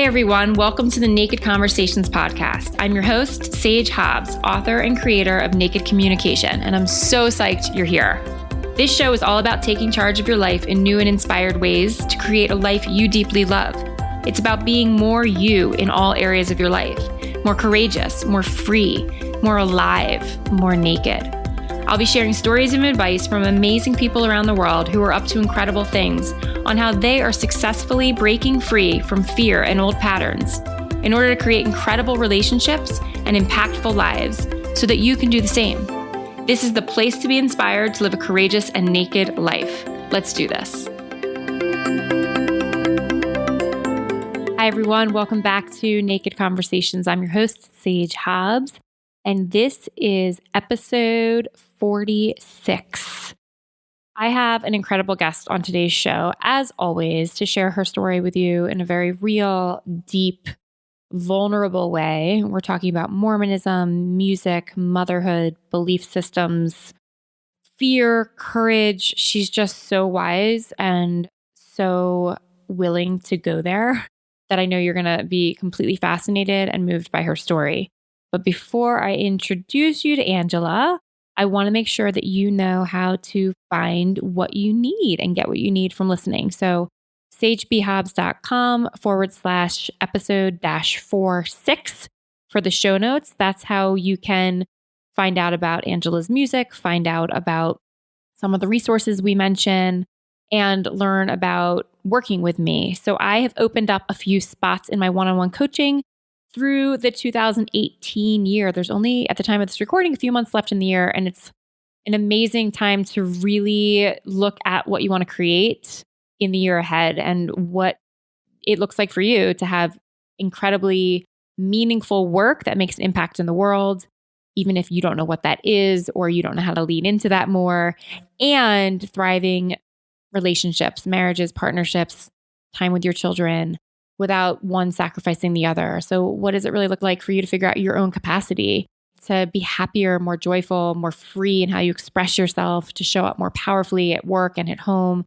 everyone. Welcome to the Naked Conversations podcast. I'm your host, Sage Hobbs, author and creator of Naked Communication, and I'm so psyched you're here. This show is all about taking charge of your life in new and inspired ways to create a life you deeply love. It's about being more you in all areas of your life, more courageous, more free, more alive, more naked. I'll be sharing stories and advice from amazing people around the world who are up to incredible things on how they are successfully breaking free from fear and old patterns in order to create incredible relationships and impactful lives so that you can do the same. This is the place to be inspired to live a courageous and naked life. Let's do this. Hi, everyone. Welcome back to Naked Conversations. I'm your host, Sage Hobbs, and this is episode 46. I have an incredible guest on today's show, as always, to share her story with you in a very real, deep, vulnerable way. We're talking about Mormonism, music, motherhood, belief systems, fear, courage. She's just so wise and so willing to go there that I know you're going to be completely fascinated and moved by her story. But before I introduce you to Angela, I want to make sure that you know how to find what you need and get what you need from listening. So sagebhobbs.com/episode-46 for the show notes. That's how you can find out about Angela's music, find out about some of the resources we mention, and learn about working with me. So I have opened up a few spots in my one-on-one coaching through the 2018 year. There's only, at the time of this recording, a few months left in the year, and it's an amazing time to really look at what you want to create in the year ahead and what it looks like for you to have incredibly meaningful work that makes an impact in the world, even if you don't know what that is or you don't know how to lean into that more, and thriving relationships, marriages, partnerships, time with your children, without one sacrificing the other. So what does it really look like for you to figure out your own capacity to be happier, more joyful, more free in how you express yourself, to show up more powerfully at work and at home,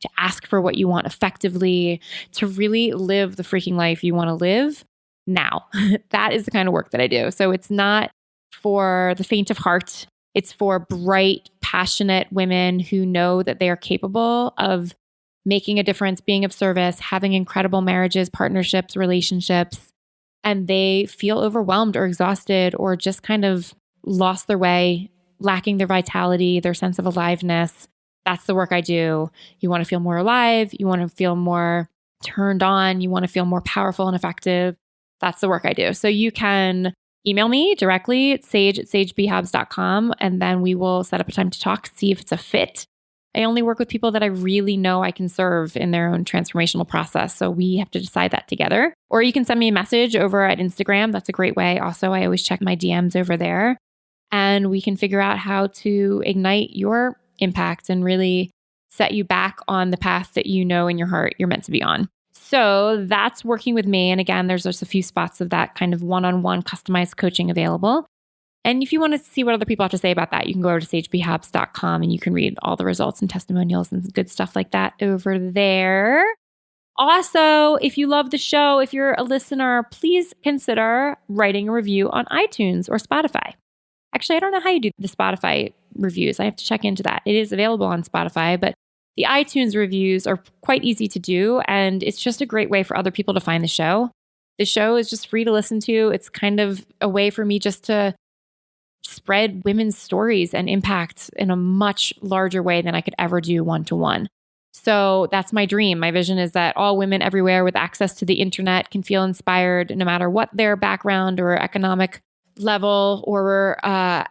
to ask for what you want effectively, to really live the freaking life you want to live now? That is the kind of work that I do. So it's not for the faint of heart. It's for bright, passionate women who know that they are capable of making a difference, being of service, having incredible marriages, partnerships, relationships, and they feel overwhelmed or exhausted or just kind of lost their way, lacking their vitality, their sense of aliveness. That's the work I do. You want to feel more alive. You want to feel more turned on. You want to feel more powerful and effective. That's the work I do. So you can email me directly at sage@sagebhobbs.com, and then we will set up a time to talk, see if it's a fit. I only work with people that I really know I can serve in their own transformational process. So we have to decide that together. Or you can send me a message over at Instagram. That's a great way. Also, I always check my DMs over there. And we can figure out how to ignite your impact and really set you back on the path that you know in your heart you're meant to be on. So that's working with me. And again, there's just a few spots of that kind of one-on-one customized coaching available. And if you want to see what other people have to say about that, you can go over to sagebhobbs.com and you can read all the results and testimonials and good stuff like that over there. Also, if you love the show, if you're a listener, please consider writing a review on iTunes or Spotify. Actually, I don't know how you do the Spotify reviews. I have to check into that. It is available on Spotify, but the iTunes reviews are quite easy to do, and it's just a great way for other people to find the show. The show is just free to listen to. It's kind of a way for me just to spread women's stories and impact in a much larger way than I could ever do one-to-one. So that's my dream. My vision is that all women everywhere with access to the internet can feel inspired no matter what their background or economic level or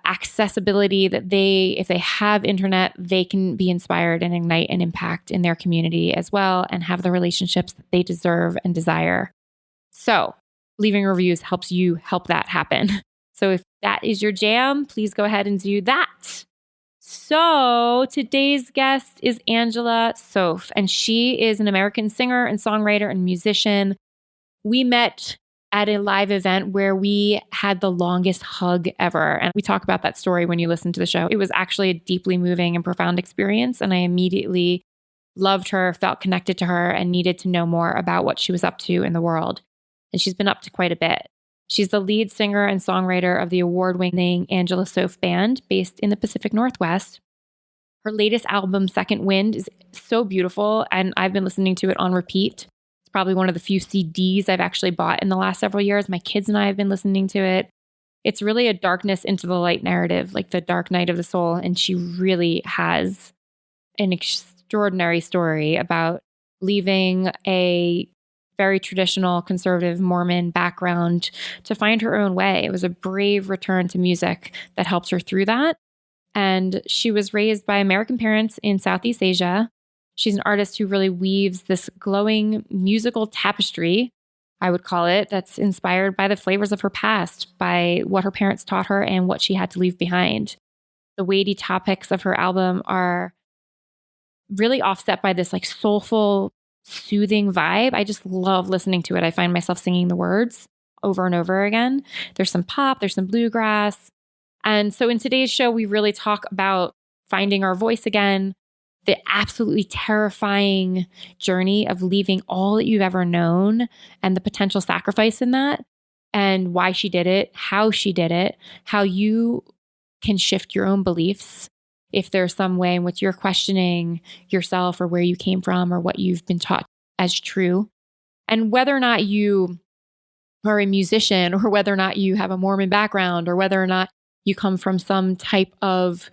accessibility, that if they have internet, they can be inspired and ignite and impact in their community as well and have the relationships that they deserve and desire. So leaving reviews helps you help that happen. So if that is your jam, please go ahead and do that. So today's guest is Angela Soffe, and she is an American singer and songwriter and musician. We met at a live event where we had the longest hug ever. And we talk about that story when you listen to the show. It was actually a deeply moving and profound experience. And I immediately loved her, felt connected to her, and needed to know more about what she was up to in the world. and she's been up to quite a bit. She's the lead singer and songwriter of the award-winning Angela Soffe band based in the Pacific Northwest. Her latest album, Second Wind, is so beautiful, and I've been listening to it on repeat. It's probably one of the few CDs I've actually bought in the last several years. My kids and I have been listening to it. It's really a darkness into the light narrative, like the dark night of the soul, and she really has an extraordinary story about leaving a very traditional conservative Mormon background to find her own way. It was a brave return to music that helps her through that. And she was raised by American parents in Southeast Asia. She's an artist who really weaves this glowing musical tapestry, I would call it, that's inspired by the flavors of her past, by what her parents taught her and what she had to leave behind. The weighty topics of her album are really offset by this like soulful, soothing vibe. I just love listening to it. I find myself singing the words over and over again. There's some pop, there's some bluegrass. And so in today's show, we really talk about finding our voice again, the absolutely terrifying journey of leaving all that you've ever known and the potential sacrifice in that, and why she did it, how you can shift your own beliefs if there's some way in which you're questioning yourself or where you came from or what you've been taught as true. And whether or not you are a musician or whether or not you have a Mormon background or whether or not you come from some type of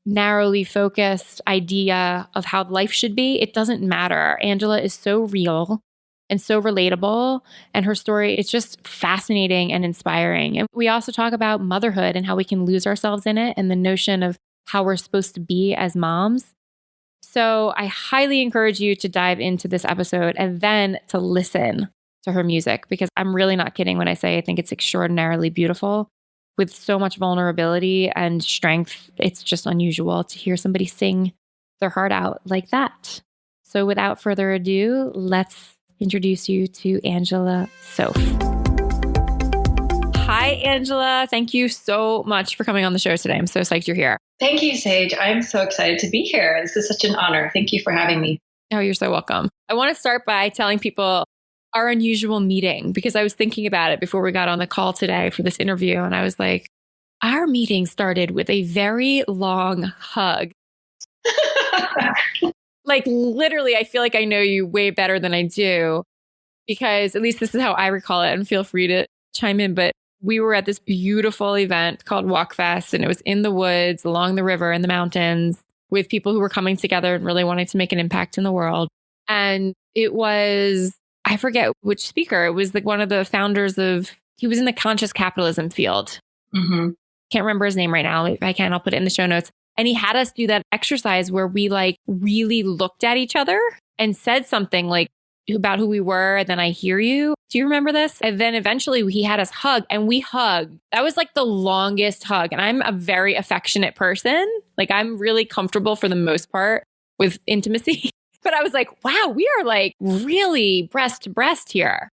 narrowly focused idea of how life should be, it doesn't matter. Angela is so real and so relatable, and her story is just fascinating and inspiring. And we also talk about motherhood and how we can lose ourselves in it and the notion of how we're supposed to be as moms. So I highly encourage you to dive into this episode and then to listen to her music, because I'm really not kidding when I say I think it's extraordinarily beautiful with so much vulnerability and strength. It's just unusual to hear somebody sing their heart out like that. So without further ado, let's introduce you to Angela Soffe. Hi, Angela. Thank you so much for coming on the show today. I'm so psyched you're here. Thank you, Sage. I'm so excited to be here. This is such an honor. Thank you for having me. Oh, you're so welcome. I want to start by telling people our unusual meeting, because I was thinking about it before we got on the call today for this interview. And I was like, our meeting started with a very long hug. Like literally, I feel like I know you way better than I do, because at least this is how I recall it, and feel free to chime in. But we were at this beautiful event called Walk Fest, and it was in the woods, along the river, in the mountains, with people who were coming together and really wanting to make an impact in the world. And it was, I forget which speaker, it was like one of the founders of, he was in the conscious capitalism field. Mm-hmm. Can't remember his name right now. If I can, I'll put it in the show notes. And he had us do that exercise where we like really looked at each other and said something like about who we were. And then I hear you. Do you remember this? And then eventually he had us hug, and we hugged. That was like the longest hug. And I'm a very affectionate person. Like I'm really comfortable for the most part with intimacy. But I was like, wow, we are like really breast to breast here.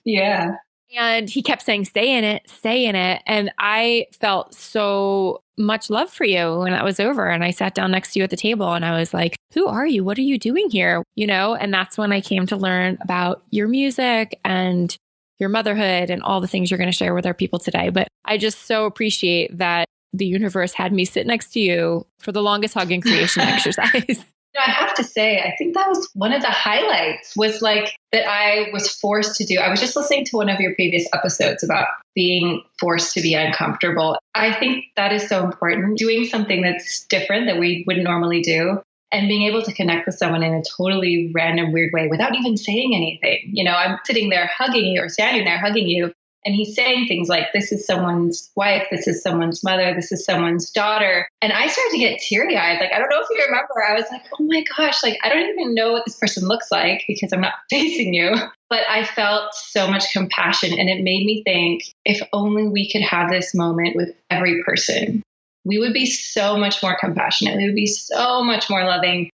Yeah. And he kept saying, stay in it, stay in it. And I felt so much love for you when that was over. And I sat down next to you at the table and I was like, who are you? What are you doing here? You know, and that's when I came to learn about your music and your motherhood and all the things you're going to share with our people today. But I just so appreciate that the universe had me sit next to you for the longest hug and creation exercise. I have to say, I think that was one of the highlights, was like that I was forced to do. I was just listening to one of your previous episodes about being forced to be uncomfortable. I think that is so important. Doing something that's different that we wouldn't normally do, and being able to connect with someone in a totally random, weird way without even saying anything. You know, I'm sitting there hugging you or standing there hugging you, and he's saying things like, this is someone's wife, this is someone's mother, this is someone's daughter. And I started to get teary-eyed. Like, I don't know if you remember, I was like, oh my gosh, like, I don't even know what this person looks like because I'm not facing you. But I felt so much compassion, and it made me think, if only we could have this moment with every person, we would be so much more compassionate. We would be so much more loving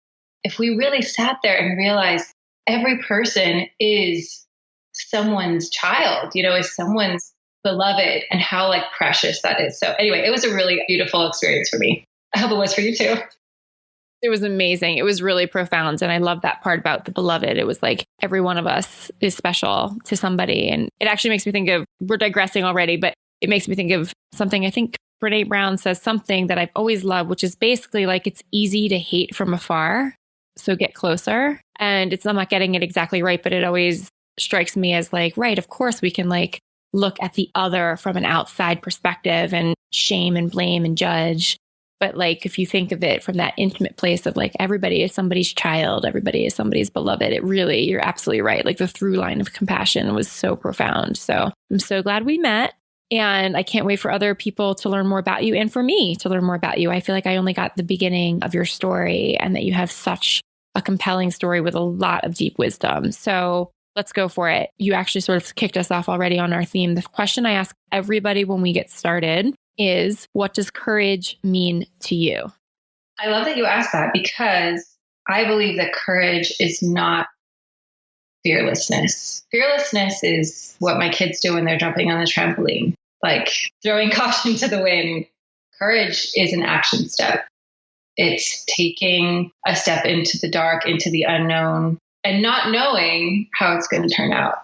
if we really sat there and realized every person is someone's child, you know, is someone's beloved, and how like precious that is. So anyway, it was a really beautiful experience for me. I hope it was for you too. It was amazing. It was really profound. And I love that part about the beloved. It was like every one of us is special to somebody. And it actually makes me think of, we're digressing already, but it makes me think of something I think Brene Brown says something that I've always loved, which is basically like it's easy to hate from afar. So get closer. And I'm not getting it exactly right, but it always strikes me as like, right, of course we can like look at the other from an outside perspective and shame and blame and judge. But like, if you think of it from that intimate place of like, everybody is somebody's child, everybody is somebody's beloved, it really, you're absolutely right. Like the through line of compassion was so profound. So I'm so glad we met. And I can't wait for other people to learn more about you and for me to learn more about you. I feel like I only got the beginning of your story and that you have such a compelling story with a lot of deep wisdom. So let's go for it. You actually sort of kicked us off already on our theme. The question I ask everybody when we get started is, what does courage mean to you? I love that you asked that because I believe that courage is not fearlessness. Fearlessness is what my kids do when they're jumping on the trampoline, like throwing caution to the wind. Courage is an action step. It's taking a step into the dark, into the unknown, and not knowing how it's going to turn out.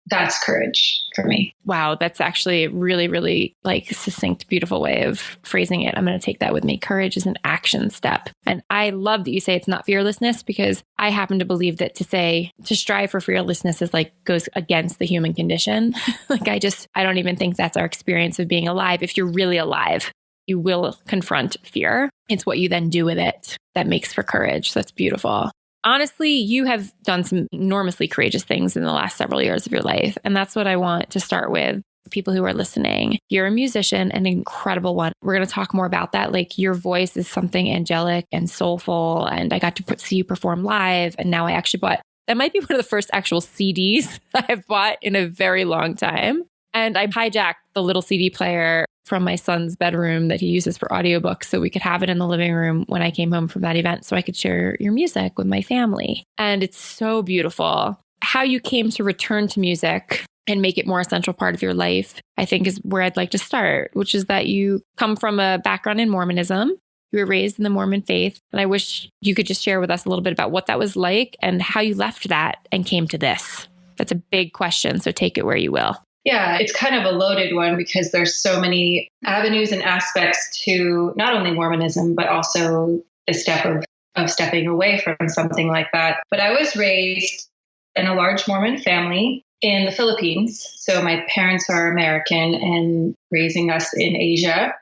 That's courage for me. Wow, that's actually a really, really like succinct, beautiful way of phrasing it. I'm going to take that with me. Courage is an action step. And I love that you say it's not fearlessness, because I happen to believe that to strive for fearlessness is like goes against the human condition. Like I don't even think that's our experience of being alive. If you're really alive, you will confront fear. It's what you then do with it that makes for courage. So that's beautiful. Honestly, you have done some enormously courageous things in the last several years of your life. And that's what I want to start with. People who are listening, you're a musician, an incredible one. We're going to talk more about that. Like your voice is something angelic and soulful. And I got to see you perform live. And now I actually that might be one of the first actual CDs I've bought in a very long time. And I hijacked the little CD player from my son's bedroom that he uses for audiobooks so we could have it in the living room when I came home from that event so I could share your music with my family. And it's so beautiful. How you came to return to music and make it more a central part of your life, I think is where I'd like to start, which is that you come from a background in Mormonism. You were raised in the Mormon faith. And I wish you could just share with us a little bit about what that was like and how you left that and came to this. That's a big question, so take it where you will. Yeah, it's kind of a loaded one because there's so many avenues and aspects to not only Mormonism, but also the step of stepping away from something like that. But I was raised in a large Mormon family in the Philippines. So my parents are American and raising us in Asia.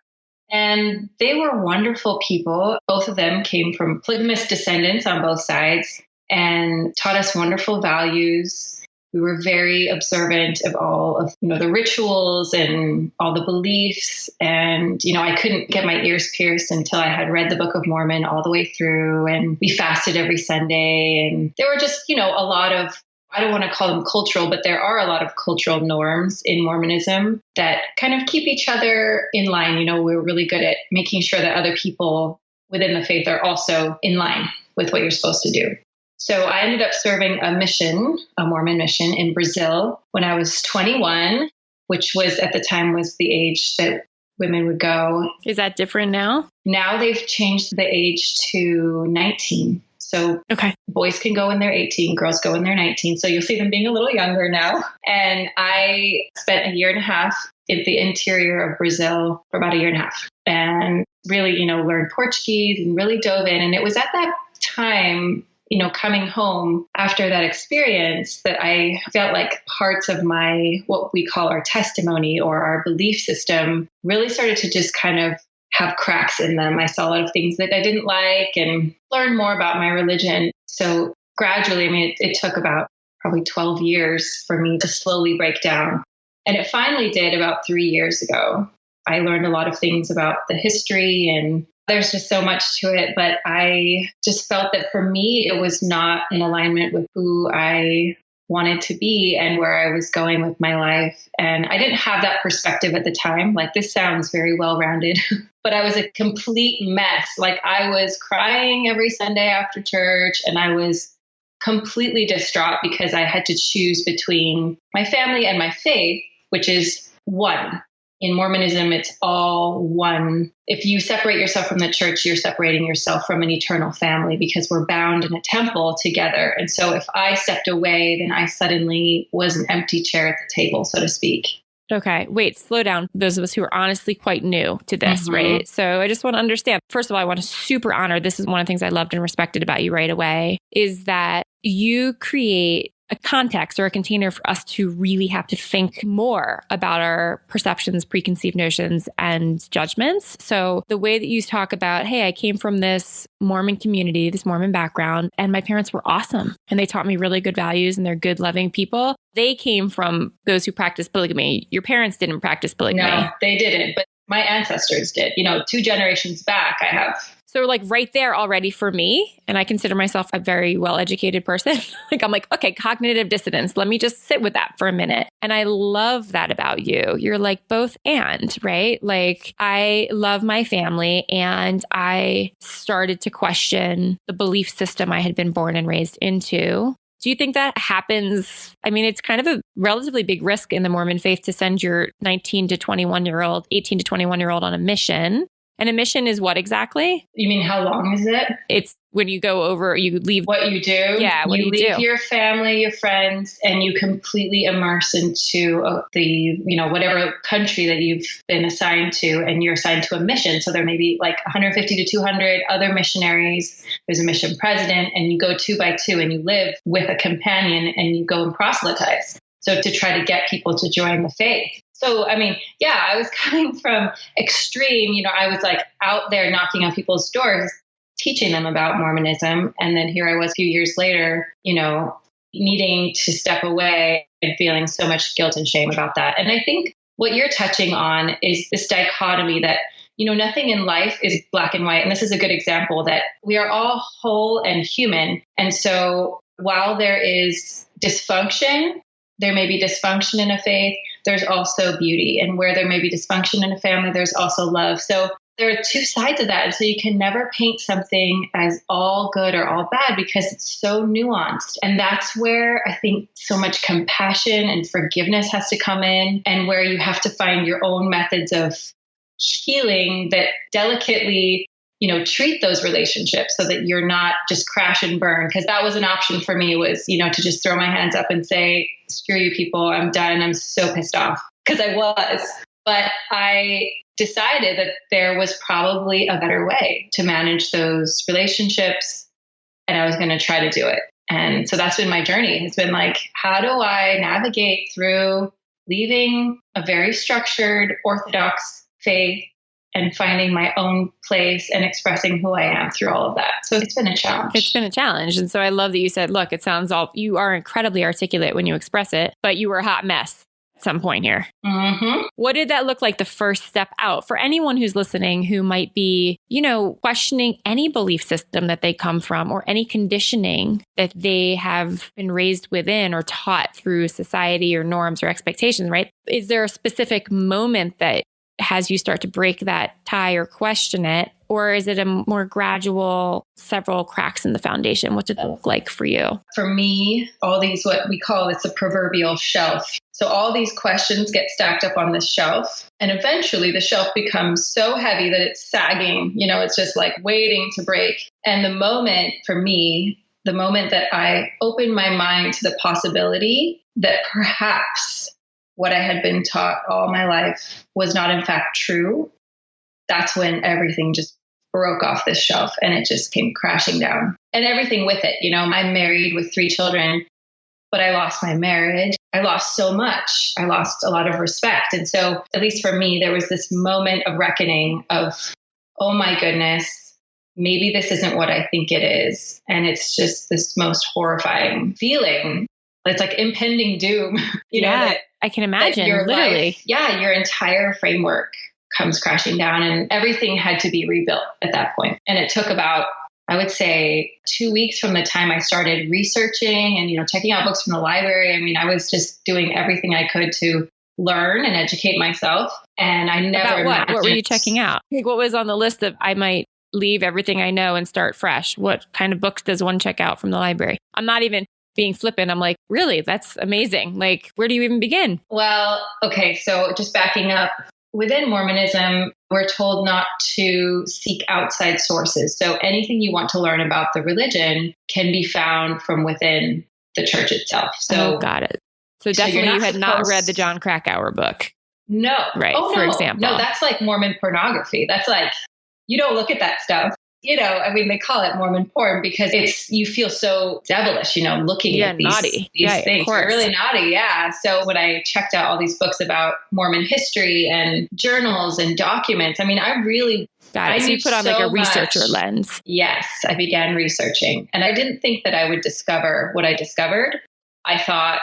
And they were wonderful people. Both of them came from polygamous descendants on both sides and taught us wonderful values. We were very observant of all of, the rituals and all the beliefs. And, I couldn't get my ears pierced until I had read the Book of Mormon all the way through. And we fasted every Sunday. And there were just, a lot of, I don't want to call them cultural, but there are a lot of cultural norms in Mormonism that kind of keep each other in line. We're really good at making sure that other people within the faith are also in line with what you're supposed to do. So I ended up serving a Mormon mission in Brazil when I was 21, which was at the time was the age that women would go. Is that different now? Now they've changed the age to 19. So boys can go when they're 18, girls go when they're 19. So you'll see them being a little younger now. And I spent a year and a half in the interior of Brazil for about a year and a half and really, learned Portuguese and really dove in. And it was at that time, coming home after that experience that I felt like parts of what we call our testimony or our belief system really started to just kind of have cracks in them. I saw a lot of things that I didn't like and learned more about my religion. So gradually, it took about probably 12 years for me to slowly break down. And it finally did about 3 years ago. I learned a lot of things about the history and there's just so much to it, but I just felt that for me, it was not in alignment with who I wanted to be and where I was going with my life. And I didn't have that perspective at the time. Like, this sounds very well-rounded, but I was a complete mess. Like, I was crying every Sunday after church and I was completely distraught because I had to choose between my family and my faith, which is one. in Mormonism, it's all one. If you separate yourself from the church, you're separating yourself from an eternal family because we're bound in a temple together. And so if I stepped away, then I suddenly was an empty chair at the table, so to speak. Okay. Wait, slow down. Those of us who are honestly quite new to this, right? So I just want to understand. First of all, I want to super honor. This is one of the things I loved and respected about you right away, is that you create a context or a container for us to really have to think more about our perceptions, preconceived notions, and judgments. So the way that you talk about, hey, I came from this Mormon community, this Mormon background, and my parents were awesome. And they taught me really good values and they're good, loving people. They came from those who practice polygamy. Your parents didn't practice polygamy. No, they didn't. But my ancestors did. 2 generations back, I have. So like right there already for me, and I consider myself a very well-educated person. I'm like, okay, cognitive dissonance. Let me just sit with that for a minute. And I love that about you. You're like both and, right? Like I love my family and I started to question the belief system I had been born and raised into. Do you think that happens? I mean, it's kind of a relatively big risk in the Mormon faith to send your 18 to 21 year old on a mission. And a mission is what exactly? You mean how long is it? It's when you go over, you leave. What you do? Yeah, what you do you leave do? Your family, your friends, and you completely immerse into the, whatever country that you've been assigned to, and you're assigned to a mission. So there may be like 150 to 200 other missionaries. There's a mission president, and you go 2 by 2 and you live with a companion and you go and proselytize. So to try to get people to join the faith. So, I mean, yeah, I was coming from extreme, I was like out there knocking on people's doors, teaching them about Mormonism. And then here I was a few years later, needing to step away and feeling so much guilt and shame about that. And I think what you're touching on is this dichotomy that, nothing in life is black and white. And this is a good example that we are all whole and human. And so while there is dysfunction, there may be dysfunction in a faith. There's also beauty. And where there may be dysfunction in a family, there's also love. So there are 2 sides of that. And so you can never paint something as all good or all bad because it's so nuanced. And that's where I think so much compassion and forgiveness has to come in, and where you have to find your own methods of healing that delicately treat those relationships so that you're not just crash and burn. Because that was an option for me, was, to just throw my hands up and say, screw you people, I'm done. I'm so pissed off, because I was. But I decided that there was probably a better way to manage those relationships, and I was going to try to do it. And so that's been my journey. It's been like, how do I navigate through leaving a very structured Orthodox faith and finding my own place and expressing who I am through all of that. So it's been a challenge. It's been a challenge. And so I love that you said, look, you are incredibly articulate when you express it, but you were a hot mess at some point here. Mm-hmm. What did that look like the first step out for anyone who's listening who might be, questioning any belief system that they come from or any conditioning that they have been raised within or taught through society or norms or expectations, right? Is there a specific moment that has you start to break that tie or question it? Or is it a more gradual, several cracks in the foundation? What did that look like for you? For me, all these, what we call, it's a proverbial shelf. So all these questions get stacked up on this shelf. And eventually the shelf becomes so heavy that it's sagging, it's just like waiting to break. And the moment that I opened my mind to the possibility that perhaps what I had been taught all my life was not in fact true, that's when everything just broke off this shelf and it just came crashing down. And everything with it. I'm married with 3 children, but I lost my marriage. I lost so much. I lost a lot of respect. And so, at least for me, there was this moment of reckoning of, oh my goodness, maybe this isn't what I think it is. And it's just this most horrifying feeling. It's like impending doom, I can imagine, literally. Your entire framework comes crashing down, and everything had to be rebuilt at that point. And it took about, I would say, 2 weeks from the time I started researching and, checking out books from the library. I mean, I was just doing everything I could to learn and educate myself. And I never About what were you checking out? What was on the list of, I might leave everything I know and start fresh? What kind of books does one check out from the library? I'm not even being flippant. I'm like, really? That's amazing. Like, where do you even begin? Well, okay. So just backing up, within Mormonism, we're told not to seek outside sources. So anything you want to learn about the religion can be found from within the church itself. So got it. So definitely you had not read the John Krakauer book. No. Right. Oh, no. For example. No, that's like Mormon pornography. That's like, you don't look at that stuff. They call it Mormon porn because you feel so devilish, looking at these things. You're really naughty. Yeah. So when I checked out all these books about Mormon history and journals and documents, I really got it. So you put on like a researcher lens. Yes. I began researching, and I didn't think that I would discover what I discovered. I thought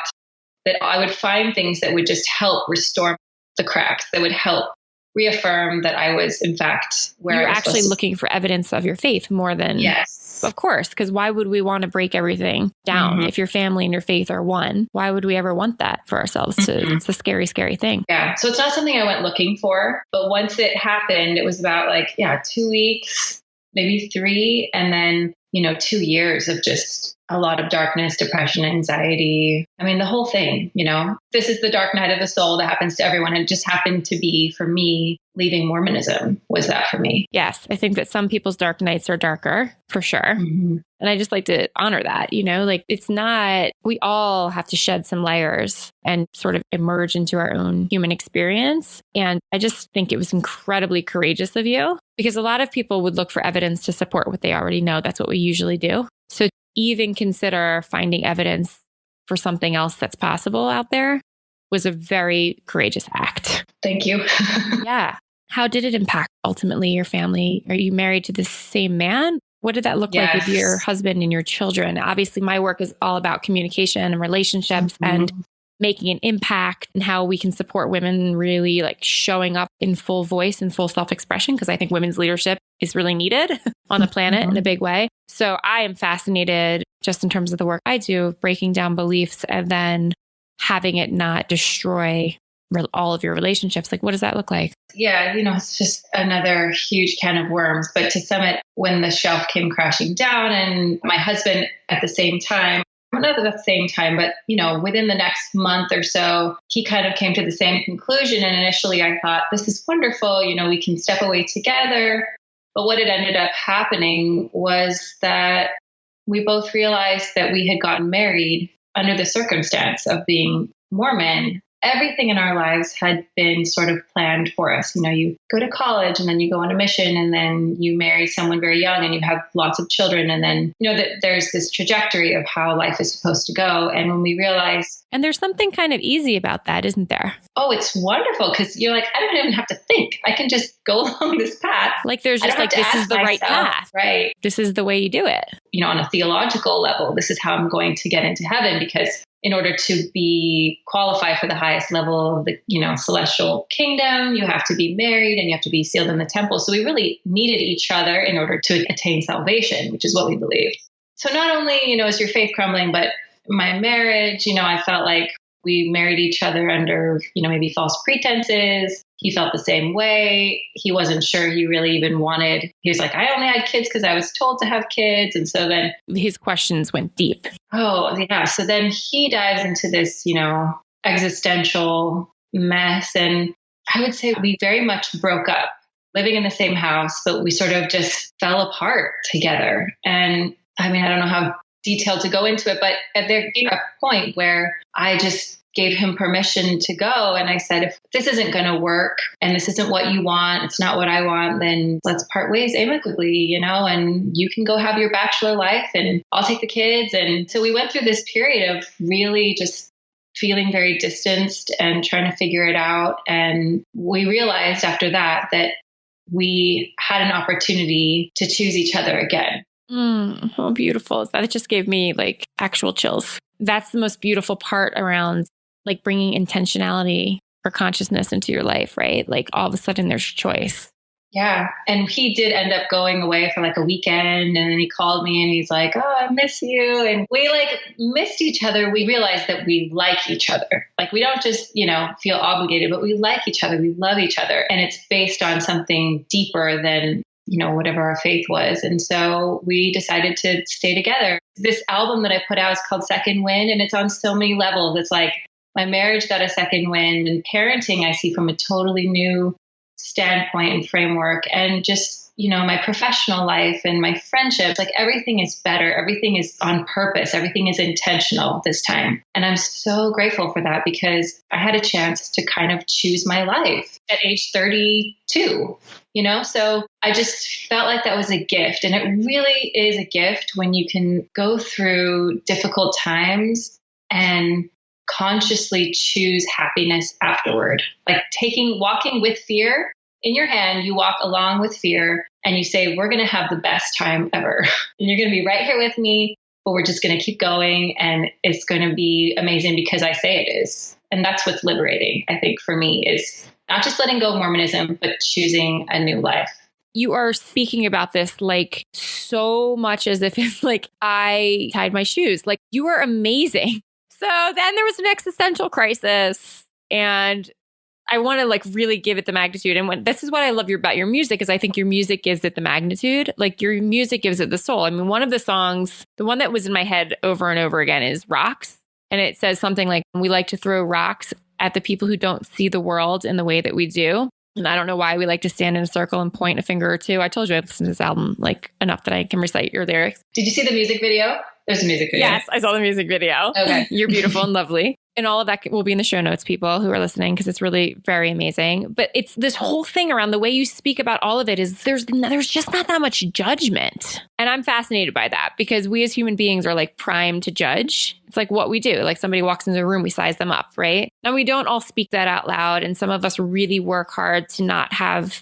that I would find things that would just help restore the cracks, that would help reaffirm that I was, in fact, where you're I was actually looking for evidence of your faith more than, yes, of course, because why would we want to break everything down? If your family and your faith are one, why would we ever want that for ourselves? It's a scary, scary thing. Yeah. So it's not something I went looking for, but once it happened, it was about 2 weeks, maybe 3, and then 2 years of just a lot of darkness, depression, anxiety. The whole thing, this is the dark night of the soul that happens to everyone. And it just happened to be, for me, leaving Mormonism was that for me. Yes. I think that some people's dark nights are darker, for sure. And I just like to honor that, it's not, we all have to shed some layers and sort of emerge into our own human experience. And I just think it was incredibly courageous of you, because a lot of people would look for evidence to support what they already know. That's what we usually do. So even consider finding evidence for something else that's possible out there was a very courageous act. Thank you. Yeah. How did it impact ultimately your family? Are you married to the same man? What did that look like with your husband and your children? Obviously, my work is all about communication and relationships and making an impact, and how we can support women really showing up in full voice and full self-expression, because I think women's leadership is really needed on the planet in a big way. So I am fascinated just in terms of the work I do, breaking down beliefs and then having it not destroy all of your relationships. What does that look like? Yeah, it's just another huge can of worms. But to sum it, when the shelf came crashing down, and my husband at the same time, not at the same time, but, within the next month or so, he kind of came to the same conclusion. And initially I thought, this is wonderful. We can step away together. But what had ended up happening was that we both realized that we had gotten married under the circumstance of being Mormon. Everything in our lives had been sort of planned for us. You go to college, and then you go on a mission, and then you marry someone very young, and you have lots of children. And then, that there's this trajectory of how life is supposed to go. And when we realize... And there's something kind of easy about that, isn't there? Oh, it's wonderful, because you're I don't even have to think. I can just go along this path. There's just this is the right path. Right. This is the way you do it. On a theological level, this is how I'm going to get into heaven, because in order to be qualified for the highest level of the, celestial kingdom, you have to be married and you have to be sealed in the temple. So we really needed each other in order to attain salvation, which is what we believed. So not only, is your faith crumbling, but my marriage, I felt like we married each other under, maybe false pretenses. He felt the same way. He wasn't sure he really even wanted. He was like, I only had kids because I was told to have kids. And so then his questions went deep. Oh, yeah. So then he dives into this, existential mess. And I would say we very much broke up, living in the same house, but we sort of just fell apart together. And I don't know how detailed to go into it, but there came a point where I just gave him permission to go. And I said, if this isn't going to work and this isn't what you want, it's not what I want, then let's part ways amicably, and you can go have your bachelor life and I'll take the kids. And so we went through this period of really just feeling very distanced and trying to figure it out. And we realized after that we had an opportunity to choose each other again. How beautiful is that? It just gave me actual chills. That's the most beautiful part around bringing intentionality or consciousness into your life, right? All of a sudden there's choice. Yeah. And he did end up going away for a weekend, and then he called me and he's like, oh, I miss you. And we missed each other. We realized that we like each other. We don't just, feel obligated, but we like each other. We love each other. And it's based on something deeper than, whatever our faith was. And so we decided to stay together. This album that I put out is called Second Wind, and it's on so many levels. It's my marriage got a second wind, and parenting I see from a totally new standpoint and framework, and just, my professional life and my friendships, like everything is better. Everything is on purpose. Everything is intentional this time. And I'm so grateful for that because I had a chance to kind of choose my life at age 32, so I just felt like that was a gift. And it really is a gift when you can go through difficult times and consciously choose happiness afterward. Like walking with fear in your hand, you walk along with fear and you say, we're going to have the best time ever. And you're going to be right here with me, but we're just going to keep going. And it's going to be amazing because I say it is. And that's what's liberating, I think, for me, is not just letting go of Mormonism, but choosing a new life. You are speaking about this like so much as if it's like I tied my shoes. Like, you are amazing. So then there was an existential crisis, and I want to like really give it the magnitude. And this is what I love about your music, is I think your music gives it the magnitude. Like, your music gives it the soul. I mean, one of the songs, the one that was in my head over and over again, is Rocks. And it says something like, we like to throw rocks at the people who don't see the world in the way that we do. And I don't know why we like to stand in a circle and point a finger or two. I told you I listened to this album like enough that I can recite your lyrics. Did you see the music video? There's a music video. Yes, I saw the music video. Okay. You're beautiful and lovely. And all of that will be in the show notes, people who are listening, because it's really very amazing. But it's this whole thing around the way you speak about all of it is there's just not that much judgment. And I'm fascinated by that because we as human beings are like primed to judge. It's like what we do. Like, somebody walks into the room, we size them up, right? And we don't all speak that out loud. And some of us really work hard to not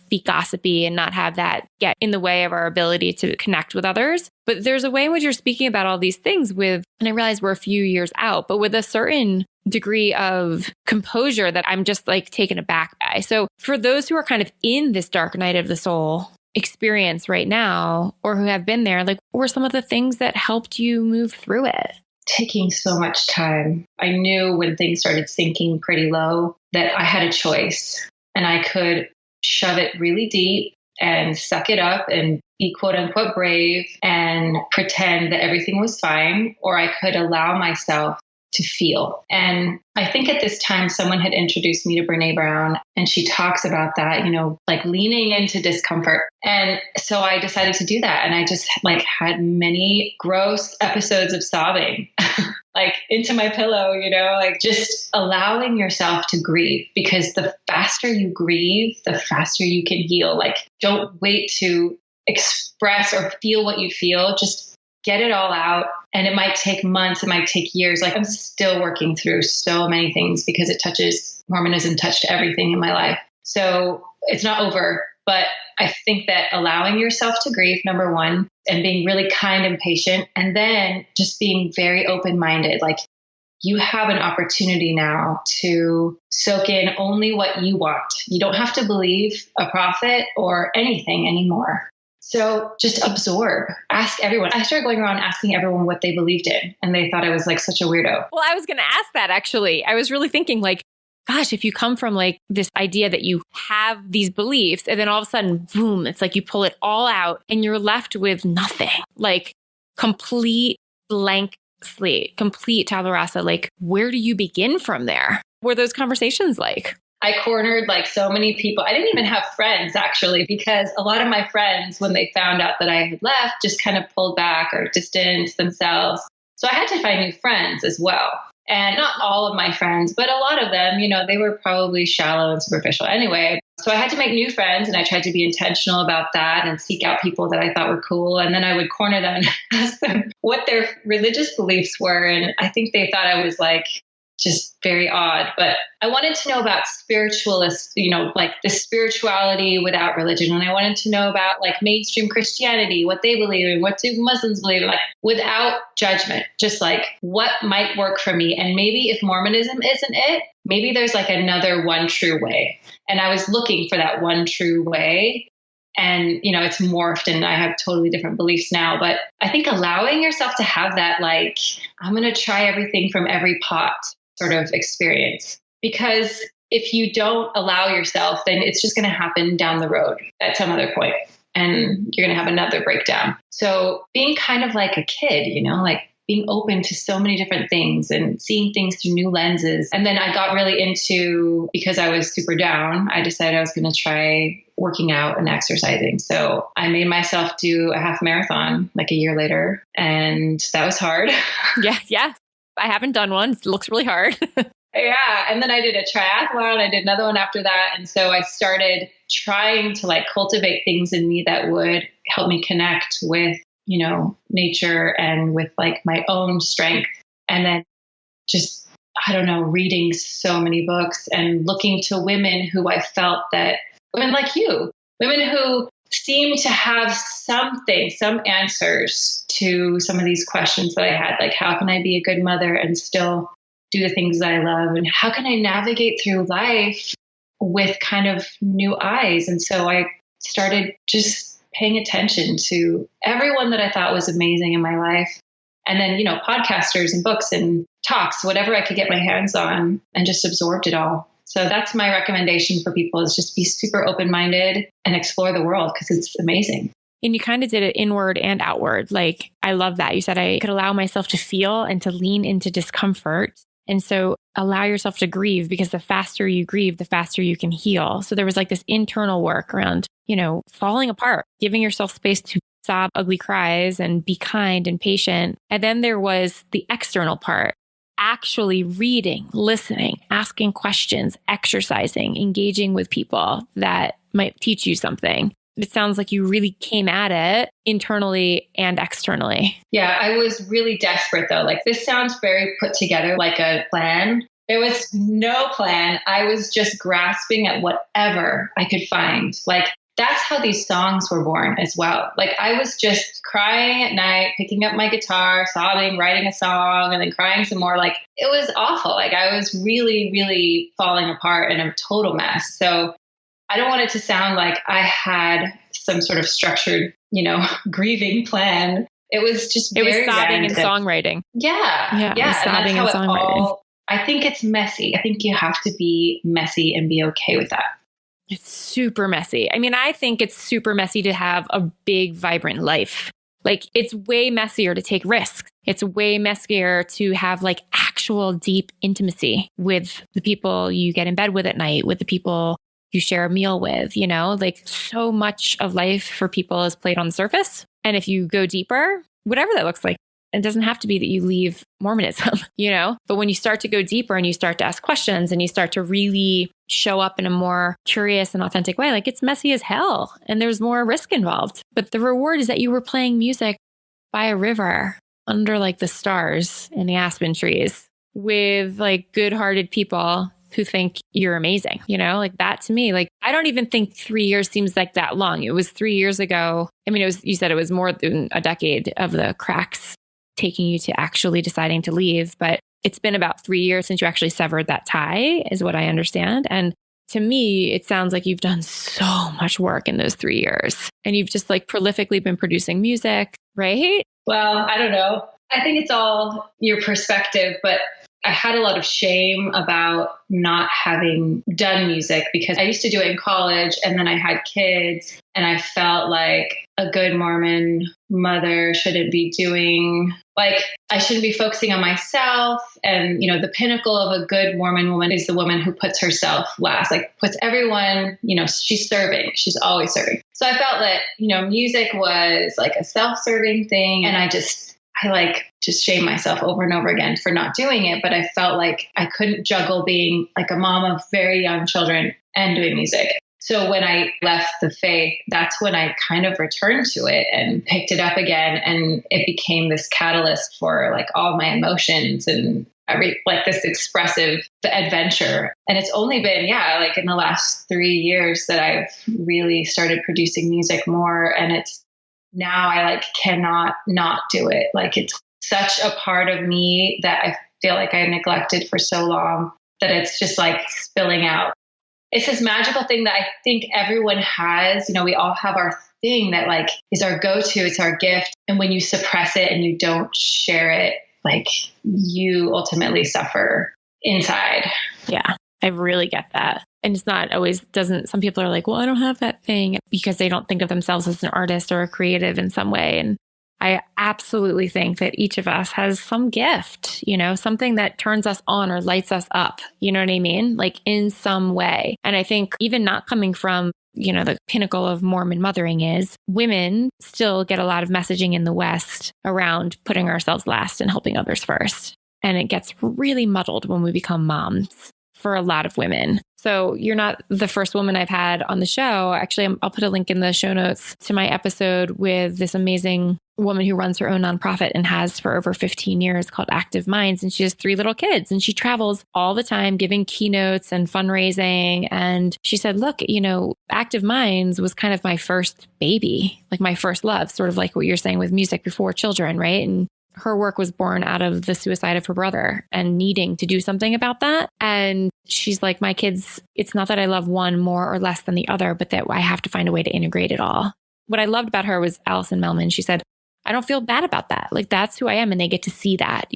be gossipy and not have that get in the way of our ability to connect with others. But there's a way in which you're speaking about all these things and I realize we're a few years out, but with a certain degree of composure that I'm just like taken aback by. So for those who are kind of in this dark night of the soul experience right now, or who have been there, like, what were some of the things that helped you move through it? Taking so much time. I knew when things started sinking pretty low that I had a choice, and I could shove it really deep and suck it up and be quote unquote brave and pretend that everything was fine, or I could allow myself to feel. And I think at this time, someone had introduced me to Brené Brown, and she talks about that, like leaning into discomfort. And so I decided to do that. And I just like had many gross episodes of sobbing, like into my pillow, like just allowing yourself to grieve, because the faster you grieve, the faster you can heal. Like, don't wait to express or feel what you feel. Just get it all out. And it might take months, it might take years. Like, I'm still working through so many things because Mormonism touched everything in my life. So it's not over, but I think that allowing yourself to grieve, number one, and being really kind and patient, and then just being very open-minded. Like, you have an opportunity now to soak in only what you want. You don't have to believe a prophet or anything anymore. So just absorb, ask everyone. I started going around asking everyone what they believed in, and they thought I was like such a weirdo. Well, I was going to ask that actually. I was really thinking like, gosh, if you come from like this idea that you have these beliefs and then all of a sudden, boom, it's like you pull it all out and you're left with nothing, like complete blank slate, complete tabula rasa. Like, where do you begin from there? What were those conversations like? I cornered like so many people. I didn't even have friends actually, because a lot of my friends, when they found out that I had left, just kind of pulled back or distanced themselves. So I had to find new friends as well. And not all of my friends, but a lot of them, they were probably shallow and superficial anyway. So I had to make new friends, and I tried to be intentional about that and seek out people that I thought were cool. And then I would corner them and ask them what their religious beliefs were. And I think they thought I was like just very odd, but I wanted to know about spiritualists, like the spirituality without religion. And I wanted to know about like mainstream Christianity, what they believe in, what do Muslims believe in, like without judgment, just like what might work for me. And maybe if Mormonism isn't it, maybe there's like another one true way. And I was looking for that one true way. And, it's morphed and I have totally different beliefs now. But I think allowing yourself to have that, like, I'm going to try everything from every pot sort of experience, because if you don't allow yourself, then it's just going to happen down the road at some other point, and you're going to have another breakdown. So being kind of like a kid, like being open to so many different things and seeing things through new lenses. And then I got really into, because I was super down, I decided I was going to try working out and exercising. So I made myself do a half marathon like a year later. And that was hard. Yeah. I haven't done one. It looks really hard. Yeah. And then I did a triathlon. I did another one after that. And so I started trying to like cultivate things in me that would help me connect with, you know, nature and with like my own strength. And then just, I don't know, reading so many books and looking to women who I felt that, women like you, women who seem to have something, some answers to some of these questions that I had, like, how can I be a good mother and still do the things that I love? And how can I navigate through life with kind of new eyes? And so I started just paying attention to everyone that I thought was amazing in my life. And then, you know, podcasters and books and talks, whatever I could get my hands on, and just absorbed it all. So that's my recommendation for people, is just be super open-minded and explore the world, because it's amazing. And you kind of did it inward and outward. Like, I love that. You said I could allow myself to feel and to lean into discomfort. And so allow yourself to grieve, because the faster you grieve, the faster you can heal. So there was like this internal work around, you know, falling apart, giving yourself space to sob ugly cries and be kind and patient. And then there was the external part, actually reading, listening, asking questions, exercising, engaging with people that might teach you something. It sounds like you really came at it internally and externally. Yeah, I was really desperate though. Like, this sounds very put together, like a plan. There was no plan. I was just grasping at whatever I could find. Like, that's how these songs were born as well. Like, I was just crying at night, picking up my guitar, sobbing, writing a song, and then crying some more. Like, it was awful. Like, I was really, really falling apart and a total mess. So I don't want it to sound like I had some sort of structured, you know, grieving plan. It was just it was very sobbing and random. songwriting. Yeah. It was sobbing and songwriting. I think it's messy. I think you have to be messy and be okay with that. It's super messy. I mean, I think it's super messy to have a big, vibrant life. Like, it's way messier to take risks. It's way messier to have like actual deep intimacy with the people you get in bed with at night, with the people you share a meal with, you know, like so much of life for people is played on the surface. And if you go deeper, whatever that looks like, it doesn't have to be that you leave Mormonism, you know, but when you start to go deeper and you start to ask questions and you start to really show up in a more curious and authentic way, like, it's messy as hell and there's more risk involved. But the reward is that you were playing music by a river under like the stars and the aspen trees with like good-hearted people who think you're amazing, you know, like that to me. Like, I don't even think 3 years seems like that long. It was 3 years ago. I mean, you said it was more than a decade of the cracks taking you to actually deciding to leave. But it's been about 3 years since you actually severed that tie, is what I understand. And to me, it sounds like you've done so much work in those 3 years, and you've just like prolifically been producing music, right? Well, I don't know. I think it's all your perspective, but I had a lot of shame about not having done music, because I used to do it in college and then I had kids, and I felt like a good Mormon mother shouldn't be doing, like, I shouldn't be focusing on myself. And, you know, the pinnacle of a good Mormon woman is the woman who puts herself last, like puts everyone, you know, she's serving, she's always serving. So I felt that, you know, music was like a self-serving thing. And I like just shame myself over and over again for not doing it. But I felt like I couldn't juggle being like a mom of very young children and doing music. So when I left the faith, that's when I kind of returned to it and picked it up again. And it became this catalyst for like all my emotions and like this expressive adventure. And it's only been, like in the last 3 years that I've really started producing music more. And it's now I like cannot not do it. Like, it's such a part of me that I feel like I neglected for so long that it's just like spilling out. It's this magical thing that I think everyone has. You know, we all have our thing that like is our go-to. It's our gift. And when you suppress it and you don't share it, like, you ultimately suffer inside. Yeah, I really get that. And it's not always some people are like, well, I don't have that thing, because they don't think of themselves as an artist or a creative in some way. And I absolutely think that each of us has some gift, something that turns us on or lights us up. You know what I mean? Like in some way. And I think even not coming from, the pinnacle of Mormon mothering is women still get a lot of messaging in the West around putting ourselves last and helping others first. And it gets really muddled when we become moms for a lot of women. So you're not the first woman I've had on the show. Actually, I'll put a link in the show notes to my episode with this amazing woman who runs her own nonprofit and has for over 15 years called Active Minds. And she has 3 little kids and she travels all the time giving keynotes and fundraising. And she said, look, Active Minds was kind of my first baby, like my first love, sort of like what you're saying with music before children, right? And her work was born out of the suicide of her brother and needing to do something about that. And she's like, my kids, it's not that I love one more or less than the other, but that I have to find a way to integrate it all. What I loved about her was Allison Melman. She said, I don't feel bad about that. Like, that's who I am. And they get to see that,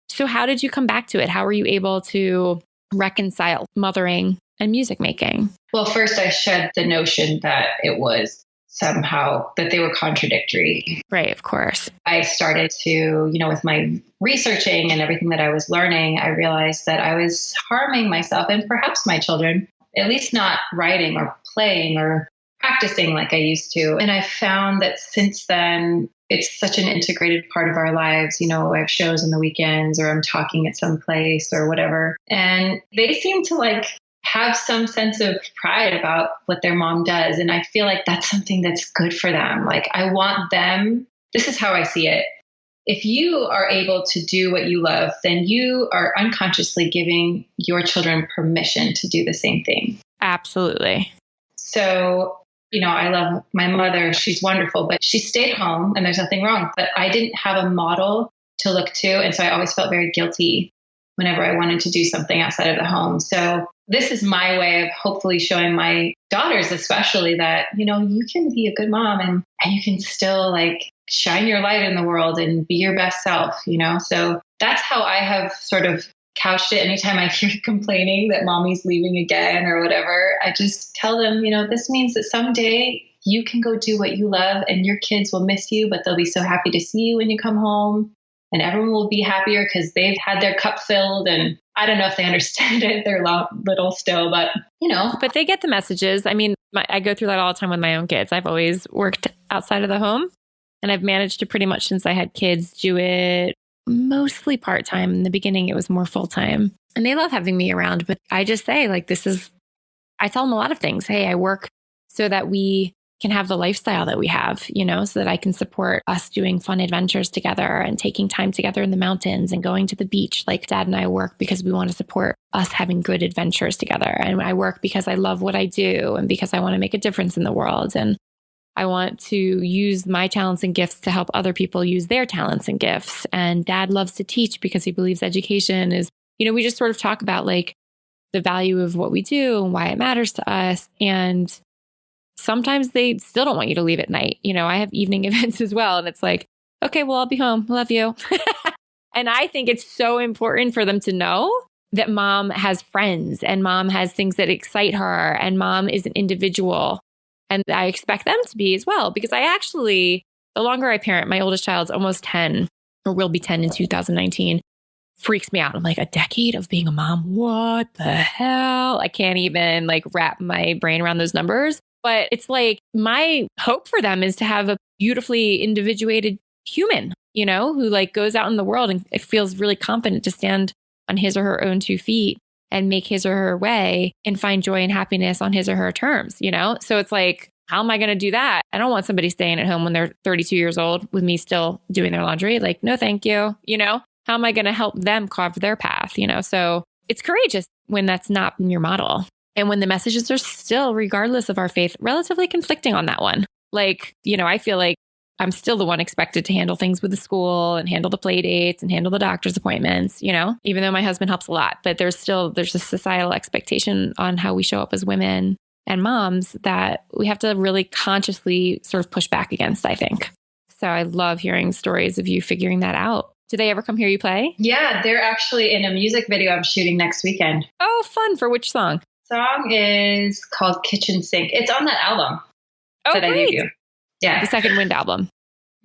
So how did you come back to it? How were you able to reconcile mothering and music making? Well, first I shed the notion that it was somehow that they were contradictory. Right, of course. I started to, with my researching and everything that I was learning, I realized that I was harming myself and perhaps my children, at least not writing or playing or practicing like I used to. And I found that since then, it's such an integrated part of our lives. I have shows on the weekends or I'm talking at some place or whatever. And they seem to have some sense of pride about what their mom does. And I feel like that's something that's good for them. Like, I want them, this is how I see it. If you are able to do what you love, then you are unconsciously giving your children permission to do the same thing. Absolutely. So, I love my mother. She's wonderful, but she stayed home and there's nothing wrong. But I didn't have a model to look to. And so I always felt very guilty whenever I wanted to do something outside of the home. So this is my way of hopefully showing my daughters, especially, that, you can be a good mom and you can still shine your light in the world and be your best self, So that's how I have sort of couched it. Anytime I hear complaining that mommy's leaving again or whatever, I just tell them, this means that someday you can go do what you love and your kids will miss you, but they'll be so happy to see you when you come home. And everyone will be happier because they've had their cup filled. And I don't know if they understand it. They're little still, but But they get the messages. I mean, I go through that all the time with my own kids. I've always worked outside of the home and I've managed to pretty much since I had kids do it mostly part-time. In the beginning, it was more full-time and they love having me around. But I just say I tell them a lot of things. Hey, I work so that we can have the lifestyle that we have, so that I can support us doing fun adventures together and taking time together in the mountains and going to the beach. Like Dad and I work because we want to support us having good adventures together. And I work because I love what I do and because I want to make a difference in the world. And I want to use my talents and gifts to help other people use their talents and gifts. And Dad loves to teach because he believes education is, we just sort of talk about the value of what we do and why it matters to us. And sometimes they still don't want you to leave at night. I have evening events as well. And it's like, okay, well, I'll be home. Love you. And I think it's so important for them to know that mom has friends and mom has things that excite her and mom is an individual. And I expect them to be as well, because the longer I parent, my oldest child's almost 10 or will be 10 in 2019, freaks me out. I'm like, a decade of being a mom? What the hell? I can't even wrap my brain around those numbers. But it's my hope for them is to have a beautifully individuated human, who goes out in the world and it feels really confident to stand on his or her own 2 feet and make his or her way and find joy and happiness on his or her terms, So it's how am I going to do that? I don't want somebody staying at home when they're 32 years old with me still doing their laundry. No, thank you. How am I going to help them carve their path? So it's courageous when that's not in your model. And when the messages are still, regardless of our faith, relatively conflicting on that one. I feel like I'm still the one expected to handle things with the school and handle the play dates and handle the doctor's appointments, even though my husband helps a lot. But there's a societal expectation on how we show up as women and moms that we have to really consciously sort of push back against, I think. So I love hearing stories of you figuring that out. Do they ever come hear you play? Yeah, they're actually in a music video I'm shooting next weekend. Oh, fun. For which song? Song is called Kitchen Sink. It's on that album that I gave you. Yeah. The Second Wind album.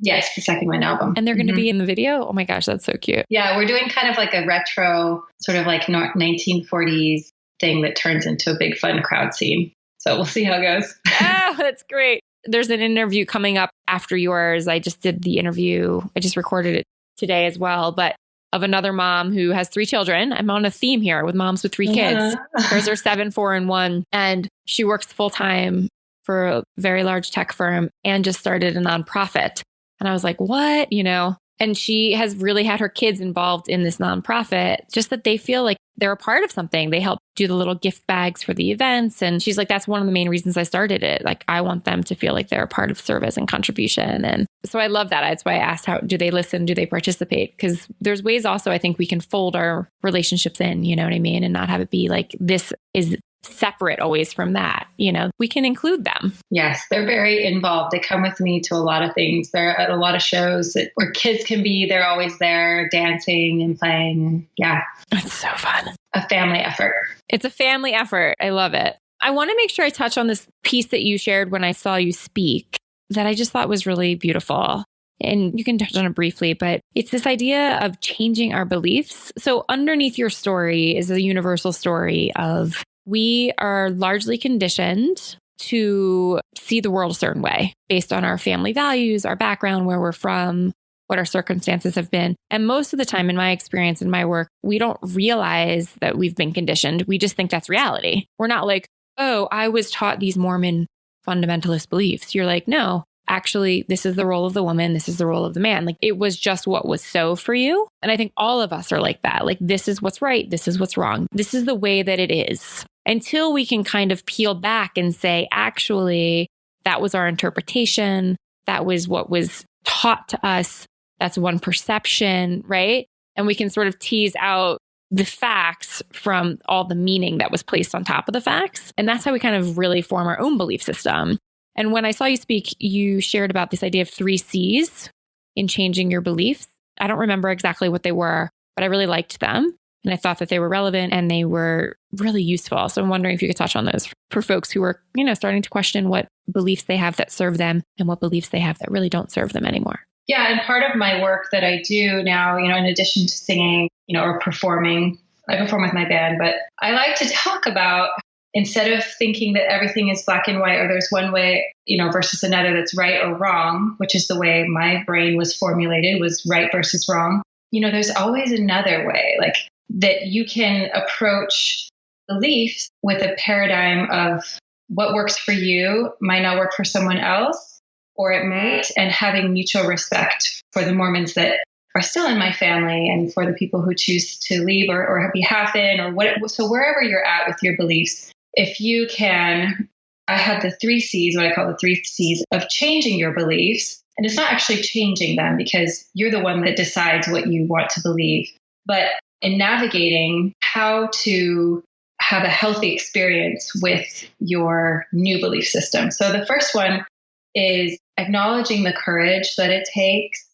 Yes, the second Wind album. And they're going to be in the video? Oh my gosh, that's so cute. Yeah, we're doing kind of like a retro, sort of like 1940s thing that turns into a big fun crowd scene. So we'll see how it goes. Oh, that's great. There's an interview coming up after yours. I just did the interview. I just recorded it today as well, but of another mom who has 3 children. I'm on a theme here with moms with 3 kids. Hers are 7, 4, and 1. And she works full time for a very large tech firm and just started a nonprofit. And I was like, what? And she has really had her kids involved in this nonprofit, just that they feel like they're a part of something. They help do the little gift bags for the events. And she's like, that's one of the main reasons I started it. Like, I want them to feel like they're a part of service and contribution. And so I love that. That's why I asked, how do they listen? Do they participate? Because there's ways also, I think we can fold our relationships in, you know what I mean? And not have it be like, this is separate always from that. We can include them. Yes, they're very involved. They come with me to a lot of things. They're at a lot of shows where kids can be. They're always there dancing and playing. Yeah. It's so fun. A family effort. It's a family effort. I love it. I want to make sure I touch on this piece that you shared when I saw you speak that I just thought was really beautiful. And you can touch on it briefly, but it's this idea of changing our beliefs. So underneath your story is a universal story of we are largely conditioned to see the world a certain way based on our family values, our background, where we're from, what our circumstances have been. And most of the time in my experience, in my work, we don't realize that we've been conditioned. We just think that's reality. We're not like, oh, I was taught these Mormon fundamentalist beliefs. You're like, no, actually, this is the role of the woman. This is the role of the man. Like, it was just what was so for you. And I think all of us are like that. Like, this is what's right. This is what's wrong. This is the way that it is. Until we can kind of peel back and say, actually, that was our interpretation. That was what was taught to us. That's one perception, right? And we can sort of tease out the facts from all the meaning that was placed on top of the facts. And that's how we kind of really form our own belief system. And when I saw you speak, you shared about this idea of 3 C's in changing your beliefs. I don't remember exactly what they were, but I really liked them. And I thought that they were relevant and they were really useful. So I'm wondering if you could touch on those for folks who are, starting to question what beliefs they have that serve them and what beliefs they have that really don't serve them anymore. Yeah. And part of my work that I do now, in addition to singing, or performing, I perform with my band, but I like to talk about, instead of thinking that everything is black and white or there's one way, versus another that's right or wrong, which is the way my brain was formulated, was right versus wrong. There's always another way, like that you can approach beliefs with a paradigm of what works for you might not work for someone else, or it might, and having mutual respect for the Mormons that are still in my family and for the people who choose to leave or be half in or what. So wherever you're at with your beliefs, if you can, I have the 3 C's, what I call the 3 C's of changing your beliefs. And it's not actually changing them because you're the one that decides what you want to believe, but in navigating how to have a healthy experience with your new belief system. So the first one is acknowledging the courage that it takes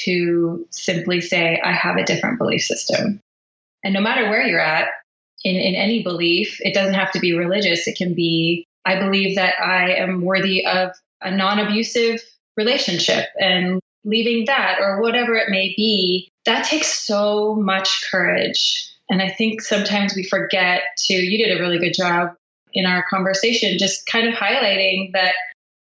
to simply say, I have a different belief system. And no matter where you're at in any belief, it doesn't have to be religious. It can be, I believe that I am worthy of a non-abusive relationship and leaving that, or whatever it may be. That takes so much courage. And I think sometimes we forget to, you did a really good job in our conversation, just kind of highlighting that,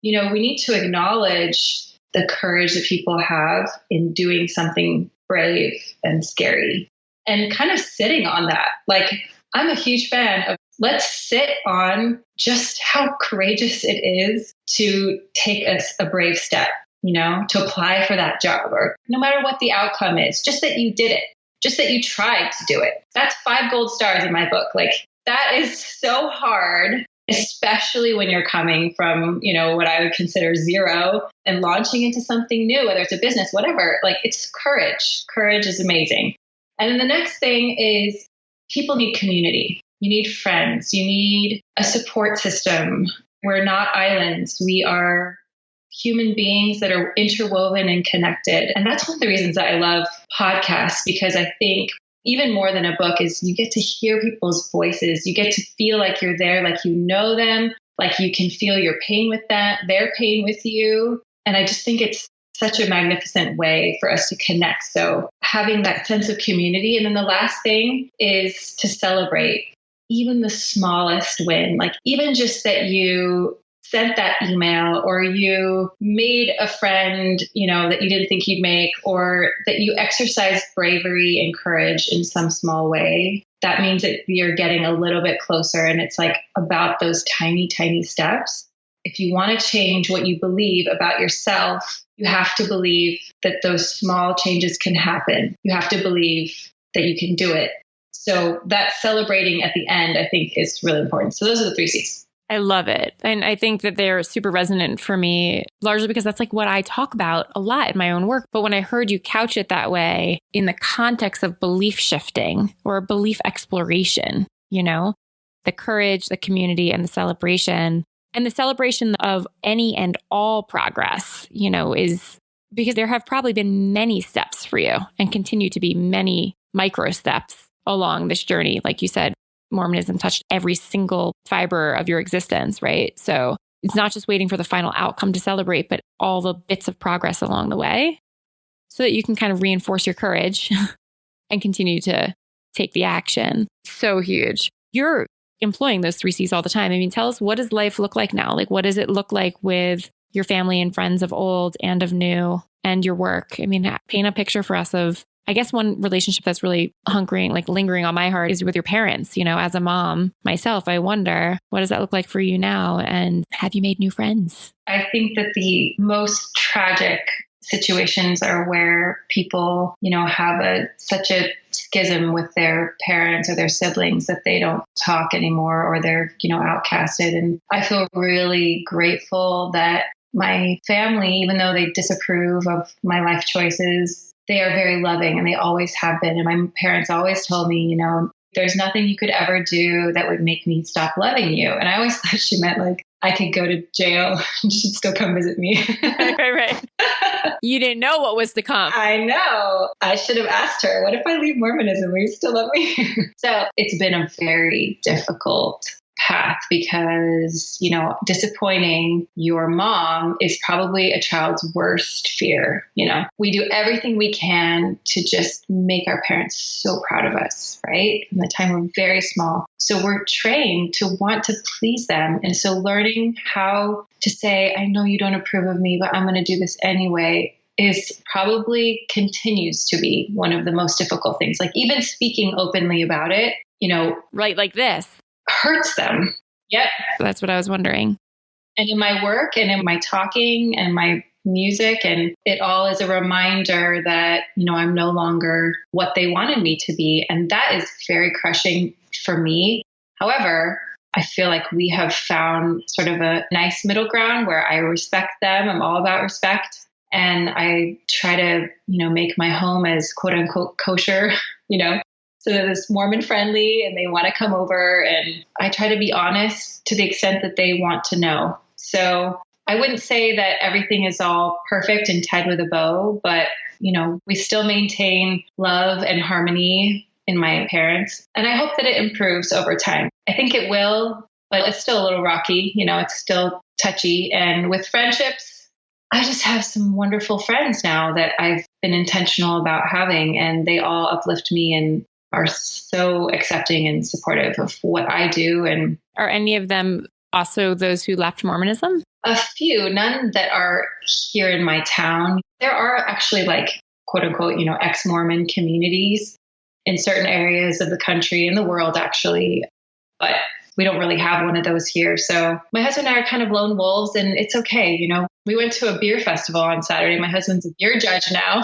we need to acknowledge the courage that people have in doing something brave and scary and kind of sitting on that. Like, I'm a huge fan of let's sit on just how courageous it is to take a brave step, to apply for that job, or no matter what the outcome is, just that you did it, just that you tried to do it. That's 5 gold stars in my book. Like, that is so hard, especially when you're coming from, what I would consider zero and launching into something new, whether it's a business, whatever. Like, it's courage. Courage is amazing. And then the next thing is people need community. You need friends. You need a support system. We're not islands. We are human beings that are interwoven and connected. And that's one of the reasons that I love podcasts, because I think even more than a book is you get to hear people's voices. You get to feel like you're there, like you know them, like you can feel your pain with that, their pain with you. And I just think it's such a magnificent way for us to connect. So having that sense of community. And then the last thing is to celebrate even the smallest win, like even just that you sent that email or you made a friend, that you didn't think you'd make, or that you exercised bravery and courage in some small way. That means that you're getting a little bit closer. And it's like about those tiny, tiny steps. If you want to change what you believe about yourself, you have to believe that those small changes can happen. You have to believe that you can do it. So that celebrating at the end, I think, is really important. So those are the 3 C's. I love it. And I think that they're super resonant for me, largely because that's like what I talk about a lot in my own work. But when I heard you couch it that way in the context of belief shifting or belief exploration, the courage, the community, and the celebration of any and all progress, is because there have probably been many steps for you and continue to be many micro steps along this journey. Like you said, Mormonism touched every single fiber of your existence, right? So it's not just waiting for the final outcome to celebrate, but all the bits of progress along the way so that you can kind of reinforce your courage and continue to take the action. So huge. You're employing those 3 C's all the time. I mean, tell us, what does life look like now? Like, what does it look like with your family and friends of old and of new and your work? I mean, paint a picture for us of, I guess one relationship that's really lingering on my heart is with your parents. As a mom myself, I wonder, what does that look like for you now? And have you made new friends? I think that the most tragic situations are where people, have such a schism with their parents or their siblings that they don't talk anymore, or they're, outcasted. And I feel really grateful that my family, even though they disapprove of my life choices, they are very loving, and they always have been. And my parents always told me, there's nothing you could ever do that would make me stop loving you. And I always thought she meant like I could go to jail and she'd still come visit me. Right. You didn't know what was to come. I know. I should have asked her, what if I leave Mormonism? Will you still love me? So it's been a very difficult path because, disappointing your mom is probably a child's worst fear. We do everything we can to just make our parents so proud of us, right? From the time we're very small. So we're trained to want to please them. And so learning how to say, I know you don't approve of me, but I'm going to do this anyway, is probably continues to be one of the most difficult things. Like even speaking openly about it, right, like this. Hurts them. Yep. That's what I was wondering. And in my work and in my talking and my music, and it all is a reminder that, I'm no longer what they wanted me to be. And that is very crushing for me. However, I feel like we have found sort of a nice middle ground where I respect them. I'm all about respect. And I try to, make my home as quote unquote kosher, so that it's Mormon friendly and they want to come over. And I try to be honest to the extent that they want to know. So I wouldn't say that everything is all perfect and tied with a bow, but, we still maintain love and harmony in my parents. And I hope that it improves over time. I think it will, but it's still a little rocky. It's still touchy. And with friendships, I just have some wonderful friends now that I've been intentional about having, and they all uplift me and are so accepting and supportive of what I do. And are any of them also those who left Mormonism? A few, none that are here in my town. There are actually quote unquote, ex-Mormon communities in certain areas of the country and the world actually, but we don't really have one of those here. So my husband and I are kind of lone wolves, and it's okay. We went to a beer festival on Saturday. My husband's a beer judge now.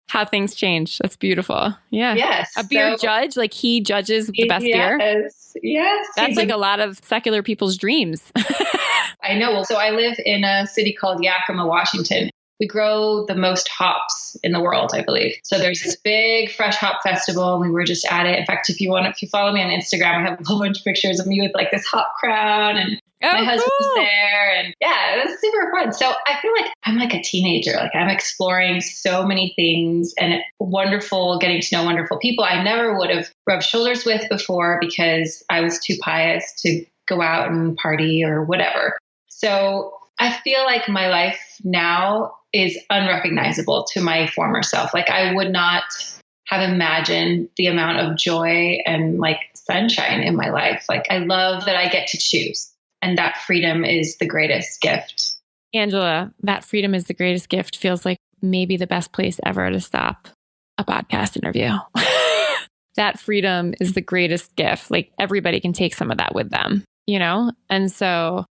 How things change. That's beautiful. Yeah. Yes. A beer judge, like he judges the best beer. Yes. That's like a lot of secular people's dreams. I know. So I live in a city called Yakima, Washington. We grow the most hops in the world, I believe. So there's this big fresh hop festival, and we were just at it. In fact, if you follow me on Instagram, I have a whole bunch of pictures of me with this hop crown, and my husband's there. And yeah, it was super fun. So I feel like I'm like a teenager. I'm exploring so many things, and wonderful, getting to know wonderful people I never would have rubbed shoulders with before because I was too pious to go out and party or whatever. So I feel like my life now is unrecognizable to my former self. Like I would not have imagined the amount of joy and like sunshine in my life. Like I love that I get to choose, and that freedom is the greatest gift. Angela, that freedom is the greatest gift feels like maybe the best place ever to stop a podcast interview. That freedom is the greatest gift. Like everybody can take some of that with them, you know? And so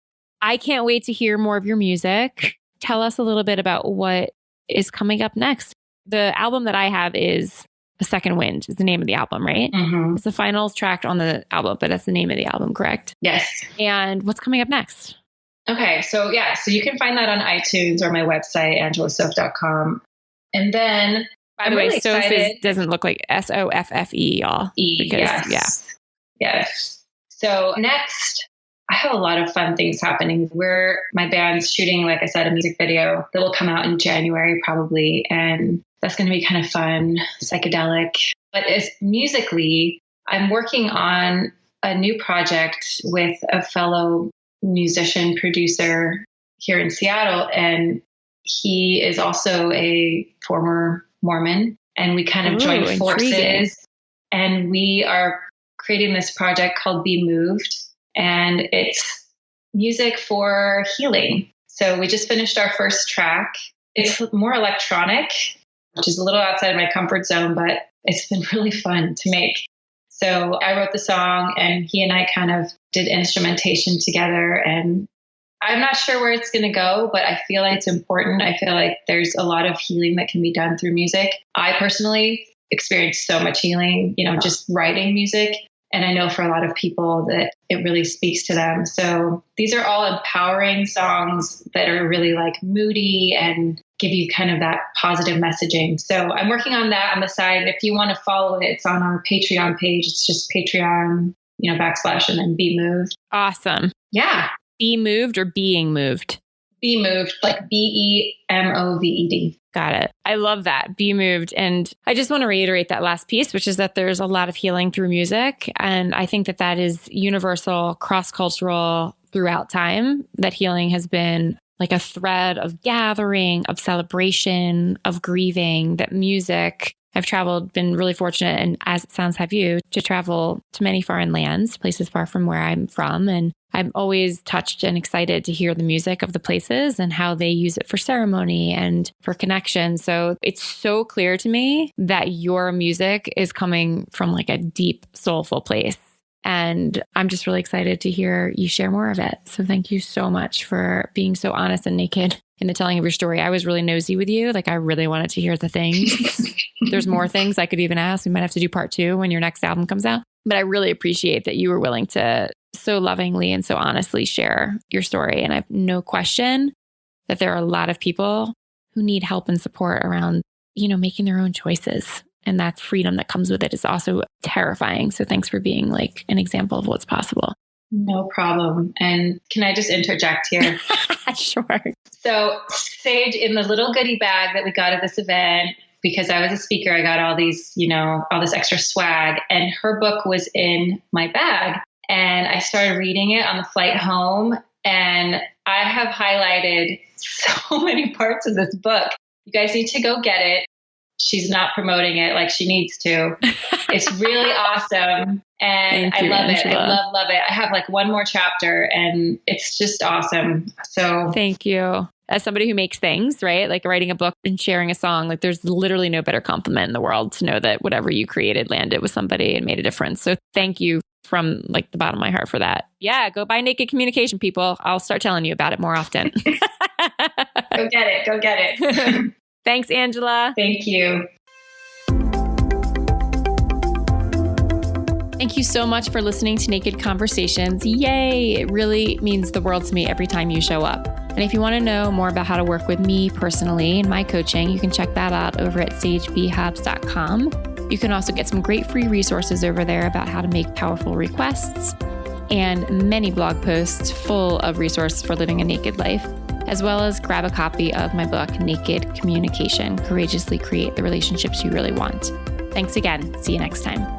I can't wait to hear more of your music. Tell us a little bit about what is coming up next. The album that I have is A Second Wind is the name of the album, right? Mm-hmm. It's the final track on the album, but that's the name of the album, correct? Yes. And what's coming up next? Okay. So you can find that on iTunes or my website, angelasoffe.com. And then by the way, Soffe doesn't look like Soffe, y'all. Yes. So next, I have a lot of fun things happening. My band's shooting, like I said, a music video that will come out in January probably. And that's going to be kind of fun, psychedelic. But as musically, I'm working on a new project with a fellow musician producer here in Seattle. And he is also a former Mormon. And we kind of joined forces. And we are creating this project called Be Moved. And it's music for healing. So we just finished our first track. It's more electronic, which is a little outside of my comfort zone, but it's been really fun to make. So I wrote the song and he and I kind of did instrumentation together. And I'm not sure where it's going to go, but I feel like it's important. I feel like there's a lot of healing that can be done through music. I personally experienced so much healing, just writing music. And I know for a lot of people that it really speaks to them. So these are all empowering songs that are really like moody and give you kind of that positive messaging. So I'm working on that on the side. If you want to follow it, it's on our Patreon page. It's just Patreon, / and then Be Moved. Awesome. Yeah. Be Moved or Being Moved? Be Moved, like BEMOVED. Got it. I love that. Be Moved. And I just want to reiterate that last piece, which is that there's a lot of healing through music. And I think that that is universal, cross-cultural throughout time, that healing has been like a thread of gathering, of celebration, of grieving, that music. I've traveled, been really fortunate, and as it sounds, have you, to travel to many foreign lands, places far from where I'm from. And I'm always touched and excited to hear the music of the places and how they use it for ceremony and for connection. So it's so clear to me that your music is coming from like a deep, soulful place. And I'm just really excited to hear you share more of it. So thank you so much for being so honest and naked in the telling of your story. I was really nosy with you. Like I really wanted to hear the things. There's more things I could even ask. We might have to do part 2 when your next album comes out. But I really appreciate that you were willing to so lovingly and so honestly share your story. And I have no question that there are a lot of people who need help and support around, making their own choices. And that freedom that comes with it is also terrifying. So thanks for being like an example of what's possible. No problem. And can I just interject here? Sure. So Sage, in the little goodie bag that we got at this event, because I was a speaker, I got all these, all this extra swag, and her book was in my bag. And I started reading it on the flight home, and I have highlighted so many parts of this book. You guys need to go get it. She's not promoting it like she needs to. It's really awesome. And I love it. I love it. I have like one more chapter and it's just awesome. So thank you. As somebody who makes things, right? Like writing a book and sharing a song, like there's literally no better compliment in the world to know that whatever you created landed with somebody and made a difference. So thank you from like the bottom of my heart for that. Yeah. Go buy Naked Communication, people. I'll start telling you about it more often. Go get it. Go get it. Thanks, Angela. Thank you. Thank you so much for listening to Naked Conversations. Yay! It really means the world to me every time you show up. And if you want to know more about how to work with me personally and my coaching, you can check that out over at sagebhobbs.com. You can also get some great free resources over there about how to make powerful requests and many blog posts full of resources for living a naked life, as well as grab a copy of my book, Naked Communication: Courageously Create the Relationships You Really Want. Thanks again. See you next time.